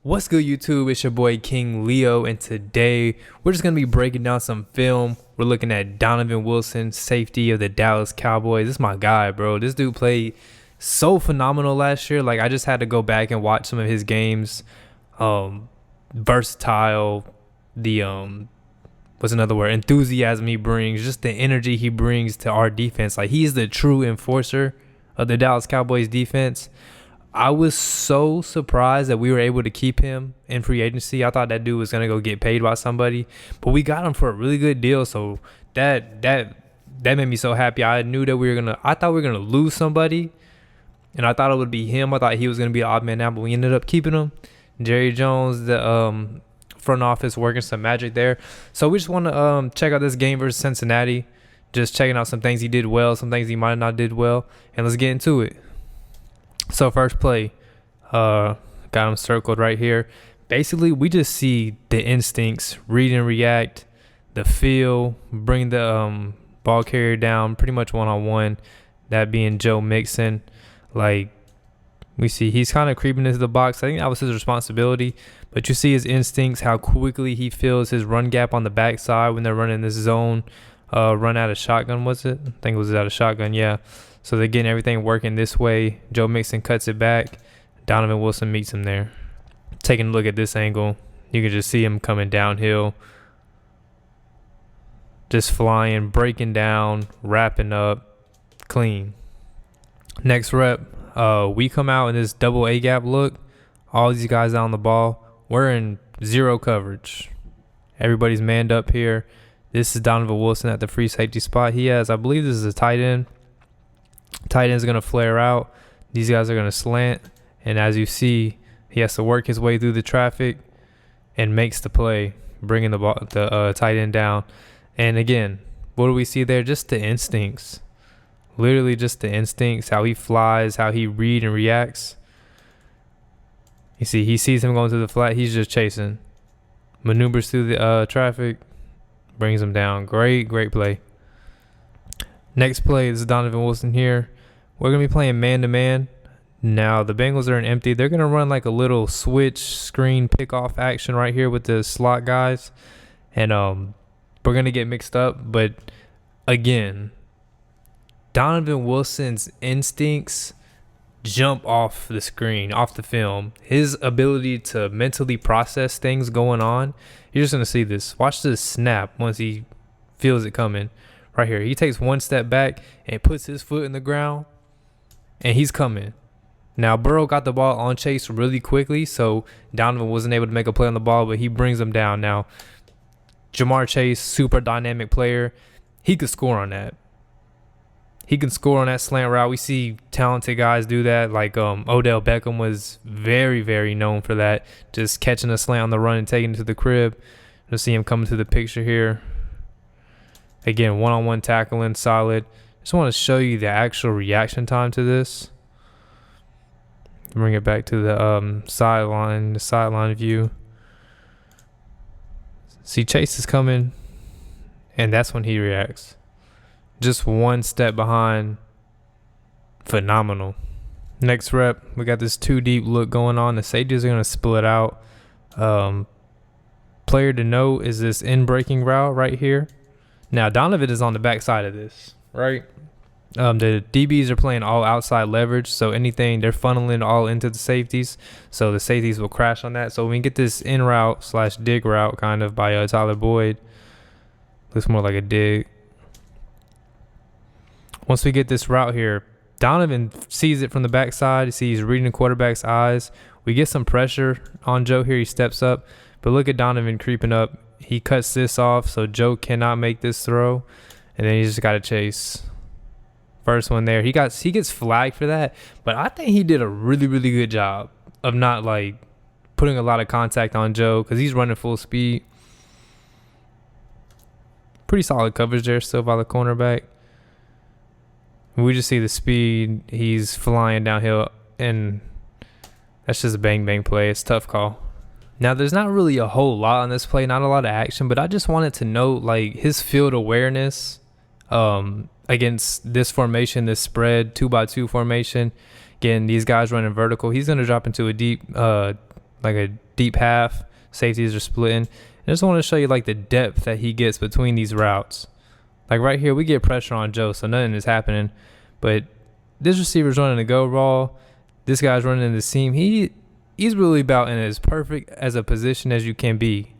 What's good, YouTube? It's your boy King Leo, and today we're just gonna be breaking down some film. We're looking at Donovan Wilson, safety of the Dallas Cowboys. This is my guy, bro. This dude played so phenomenal last year. Like, I just had to go back and watch some of his games. Versatile. What's another word? Enthusiasm he brings, just the energy he brings to our defense. Like, he's the true enforcer of the Dallas Cowboys defense. I was so surprised that we were able to keep him in free agency. I thought that dude was gonna go get paid by somebody, but we got him for a really good deal. So that made me so happy. I thought we were gonna lose somebody, and I thought it would be him. I thought he was gonna be an odd man out, but we ended up keeping him. Jerry Jones, the front office, working some magic there. So we just want to check out this game versus Cincinnati. Just checking out some things he did well, some things he might not did well, and let's get into it. So first play, got him circled right here. Basically, we just see the instincts, read and react, the feel, bring the ball carrier down pretty much one-on-one, that being Joe Mixon. Like, we see he's kind of creeping into the box. I think that was his responsibility. But you see his instincts, how quickly he fills his run gap on the backside when they're running this zone run out of shotgun, was it? I think it was out of shotgun, yeah. So they're getting everything working this way. Joe Mixon cuts it back. Donovan Wilson meets him there. Taking a look at this angle, you can just see him coming downhill. Just flying, breaking down, wrapping up, clean. Next rep, we come out in this double A gap look. All these guys out on the ball. We're in zero coverage. Everybody's manned up here. This is Donovan Wilson at the free safety spot. He has, I believe this is a tight end. Tight end's going to flare out. These guys are going to slant. And as you see, he has to work his way through the traffic and makes the play, bringing the tight end down. And again, what do we see there? Just the instincts. Literally just the instincts, how he flies, how he read and reacts. You see, he sees him going to the flat. He's just chasing. Maneuvers through the traffic, brings him down. Great play. Next play, this is Donovan Wilson here. We're going to be playing man-to-man. Now, the Bengals are in empty. They're going to run like a little switch screen pick-off action right here with the slot guys. And we're going to get mixed up. But, again, Donovan Wilson's instincts jump off the screen, off the film. His ability to mentally process things going on. You're just going to see this. Watch this snap once he feels it coming. Right here, he takes one step back and puts his foot in the ground, and he's coming. Now, Burrow got the ball on Chase really quickly, so Donovan wasn't able to make a play on the ball, but he brings him down. Now, Jamar Chase, super dynamic player. He could score on that. He can score on that slant route. We see talented guys do that, like Odell Beckham was very, very known for that, just catching a slant on the run and taking it to the crib. You'll see him coming to the picture here. Again, one-on-one tackling, solid. Just want to show you the actual reaction time to this. Bring it back to the sideline view. See, Chase is coming, and that's when he reacts. Just one step behind. Phenomenal. Next rep, we got this two-deep look going on. The safeties are going to split out. Player to note is this in-breaking route right here. Now, Donovan is on the backside of this, right? The DBs are playing all outside leverage, so anything, they're funneling all into the safeties, so the safeties will crash on that. So when we get this in route / dig route kind of by Tyler Boyd, looks more like a dig. Once we get this route here, Donovan sees it from the backside. You see he's reading the quarterback's eyes. We get some pressure on Joe here. He steps up, but look at Donovan creeping up. He cuts this off, so Joe cannot make this throw, and then he just got to chase. First one there. He gets flagged for that, but I think he did a really, really good job of not like putting a lot of contact on Joe because he's running full speed. Pretty solid coverage there still by the cornerback. We just see the speed. He's flying downhill, and that's just a bang play. It's a tough call. Now, there's not really a whole lot on this play, not a lot of action, but I just wanted to note like his field awareness against this formation, this spread 2x2 formation. Again, these guys running vertical. He's going to drop into a deep like a deep half. Safeties are splitting. I just want to show you like the depth that he gets between these routes. Like right here, we get pressure on Joe, so nothing is happening. But this receiver's running a go ball. This guy's running in the seam. He's really about in as perfect as a position as you can be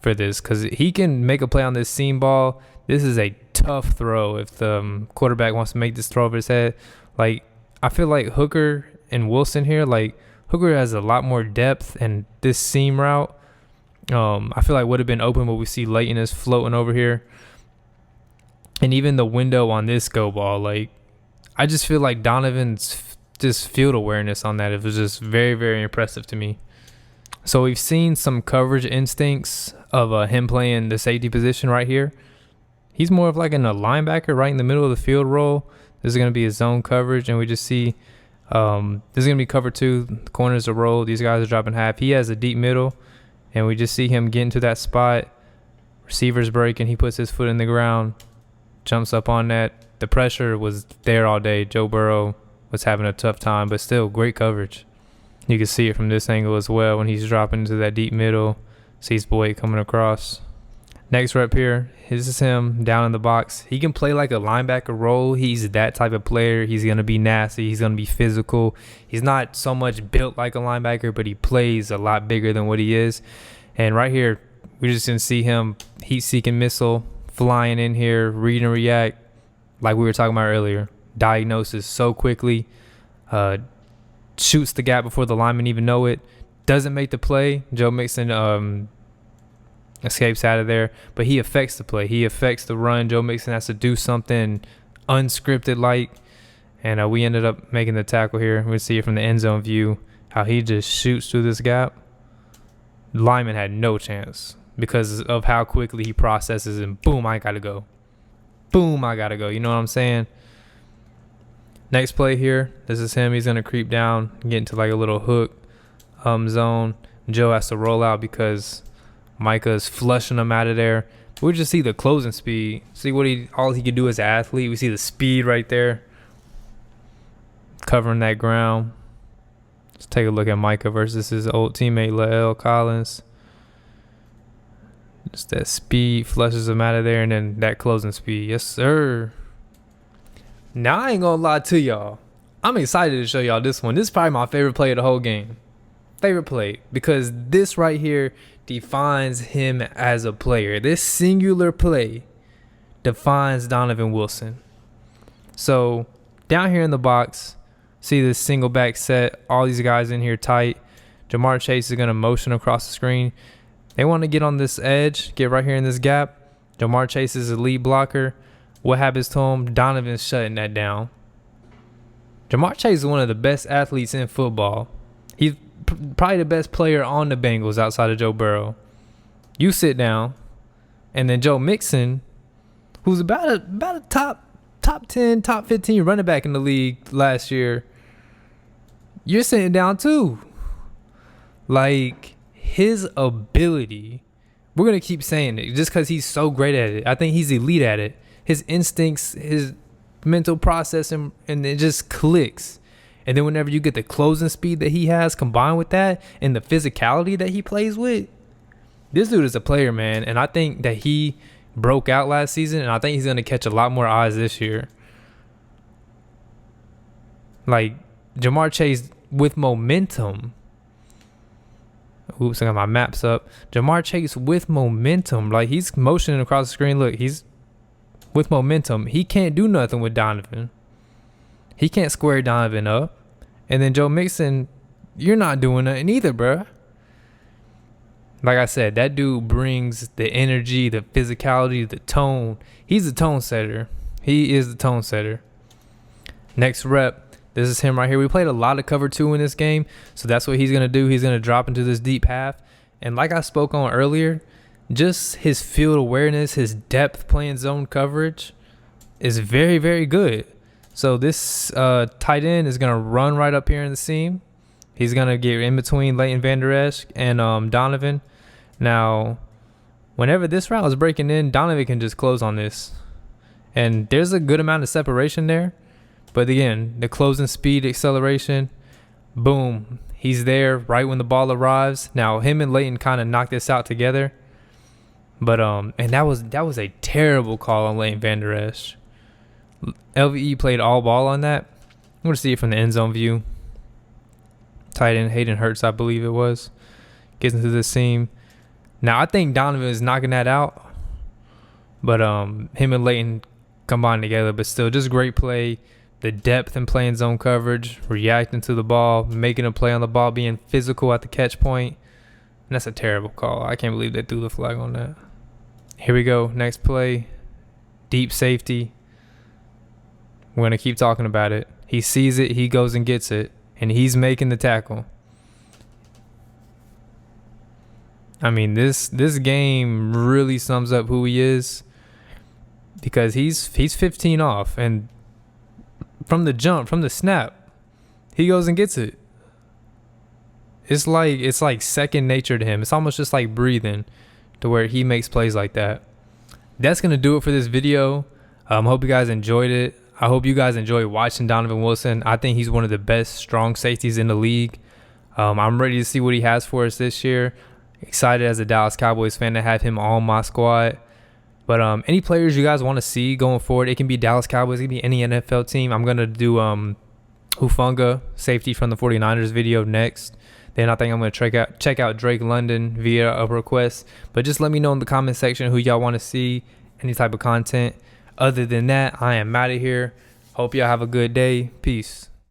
for this, because he can make a play on this seam ball. This is a tough throw if the quarterback wants to make this throw over his head. Like, I feel like Hooker and Wilson here, like Hooker has a lot more depth, and this seam route, I feel like would have been open, but we see Leighton is floating over here. And even the window on this go ball, like, I just feel like Donovan's just field awareness on that, it was just very, very impressive to me. So we've seen some coverage instincts of him playing the safety position right here. He's more of like a linebacker right in the middle of the field role. This is going to be his zone coverage, and we just see this is going to be cover 2. The corners are rolled. These guys are dropping half. He has a deep middle, and we just see him get into that spot. Receiver's breaking. He puts his foot in the ground, jumps up on that. The pressure was there all day. Joe Burrow was having a tough time, but still great coverage. You can see it from this angle as well when he's dropping into that deep middle. Sees Boyd coming across. Next rep here, this is him down in the box. He can play like a linebacker role. He's that type of player. He's going to be nasty. He's going to be physical. He's not so much built like a linebacker, but he plays a lot bigger than what he is. And right here, we're just going to see him heat-seeking missile flying in here, read and react like we were talking about earlier. Diagnosis so quickly. Shoots the gap before the lineman even know it. Doesn't make the play. Joe Mixon escapes out of there, but he affects the play. He affects the run. Joe Mixon has to do something unscripted like, and we ended up making the tackle here. We see it from the end zone view, how he just shoots through this gap. The lineman had no chance because of how quickly he processes, and boom, I gotta go. Boom, I gotta go. You know what I'm saying? Next play here, this is him. He's going to creep down, get into like a little hook zone. Joe has to roll out because Micah is flushing him out of there. We just see the closing speed. See what all he can do as an athlete. We see the speed right there, covering that ground. Let's take a look at Micah versus his old teammate, Lael Collins. Just that speed flushes him out of there, and then that closing speed. Yes, sir. Now, I ain't gonna lie to y'all. I'm excited to show y'all this one. This is probably my favorite play of the whole game. Favorite play. Because this right here defines him as a player. This singular play defines Donovan Wilson. So, down here in the box, see this single back set. All these guys in here tight. Jamar Chase is gonna motion across the screen. They want to get on this edge, get right here in this gap. Jamar Chase is a lead blocker. What happens to him? Donovan's shutting that down. Jamar Chase is one of the best athletes in football. He's probably the best player on the Bengals outside of Joe Burrow. You sit down, and then Joe Mixon, who's about a top 10, top 15 running back in the league last year, you're sitting down too. Like, his ability, we're going to keep saying it just because he's so great at it. I think he's elite at it. His instincts, his mental process, and it just clicks. And then whenever you get the closing speed that he has combined with that and the physicality that he plays with, this dude is a player, man. And I think that he broke out last season, and I think he's going to catch a lot more eyes this year. Like, Jamar Chase with momentum. Oops, I got my maps up. Jamar Chase with momentum. Like, he's motioning across the screen. Look, he's with momentum. He can't do nothing with Donovan. He can't square Donovan up. And then Joe Mixon, you're not doing nothing either, bruh. Like I said, that dude brings the energy, the physicality, the tone. He's a tone setter. He is the tone setter. Next rep, this is him right here. We played a lot of cover 2 in this game, so that's what he's going to do. He's going to drop into this deep half. And like I spoke on earlier, just his field awareness, his depth playing zone coverage is very, very good. So this tight end is going to run right up here in the seam. He's going to get in between Leighton Vander Esch and Donovan. Now, whenever this route is breaking in, Donovan can just close on this. And there's a good amount of separation there. But again, the closing speed, acceleration, boom. He's there right when the ball arrives. Now him and Leighton kind of knocked this out together. But and that was a terrible call on Leighton Vander Esch. LVE played all ball on that. I'm going to see it from the end zone view. Tight end Hayden Hurts, I believe it was. Gets into the seam. Now, I think Donovan is knocking that out. But him and Leighton combined together. But still, just great play. The depth in playing zone coverage. Reacting to the ball. Making a play on the ball. Being physical at the catch point. And that's a terrible call. I can't believe they threw the flag on that. Here we go. Next play. Deep safety. We're going to keep talking about it. He sees it. He goes and gets it. And he's making the tackle. I mean, this game really sums up who he is. Because he's 15 off. And from the jump, from the snap, he goes and gets it. It's like second nature to him. It's almost just like breathing to where he makes plays like that. That's going to do it for this video. Hope you guys enjoyed it. I hope you guys enjoy watching Donovan Wilson. I think he's one of the best strong safeties in the league. I'm ready to see what he has for us this year. Excited as a Dallas Cowboys fan to have him on my squad. But any players you guys want to see going forward, it can be Dallas Cowboys, it can be any NFL team. I'm going to do Hufanga, safety from the 49ers video next. Then I think I'm going to check out Drake London via a request. But just let me know in the comment section who y'all want to see, any type of content. Other than that, I am out of here. Hope y'all have a good day. Peace.